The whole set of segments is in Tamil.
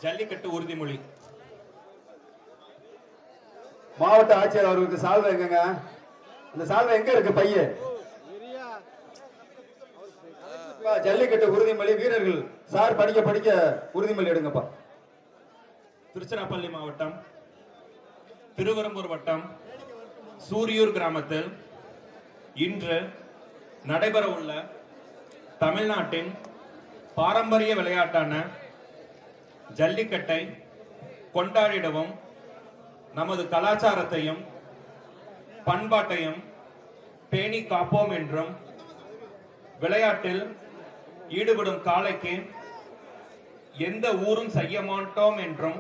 ஜல்லிக்கட்டு உறுதிமொழி. மாவட்ட ஆட்சியர் அவர்களுக்கு சால்வை எங்கங்க? அந்த சால்வை எங்க இருக்கு? பையன் ஜல்லிக்கட்டு உறுதிமொழி வீரர்கள் சார் படிக்க படிக்க உறுதிமொழி எடுங்கப்பா. திருச்சிராப்பள்ளி மாவட்டம் திருவெரும்பூர் வட்டம் சூரியூர் கிராமத்தில் இன்று நடைபெற உள்ள தமிழ்நாட்டின் பாரம்பரிய விளையாட்டான ஜல்லிக்கட்டை கொண்டாடிடவும் நமது கலாச்சாரத்தையும் பண்பாட்டையும் பேணி காப்போம் என்றும் விளையாட்டில் ஈடுபடும் காளைக்கு எந்த ஊரும் செய்ய மாட்டோம் என்றும்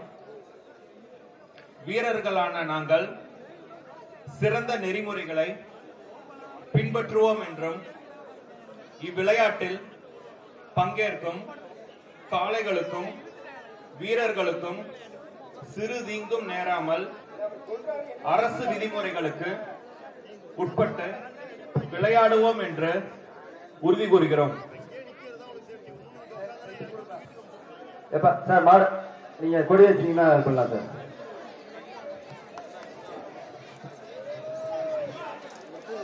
வீரர்களான நாங்கள் சிறந்த நெறிமுறைகளை பின்பற்றுவோம் என்றும் இவ்விளையாட்டில் பங்கேற்கும் காளைகளுக்கும் வீரர்களுக்கும் சிறு தீங்கும் நேராமல் அரசு விதிமுறைகளுக்கு உட்பட்டு விளையாடுவோம் என்று உறுதி கூறுகிறோம். சார் மாடு நீங்க கொடி வச்சீங்கன்னா சொல்லலாம் சார்.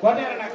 கோட்டையரண்ணா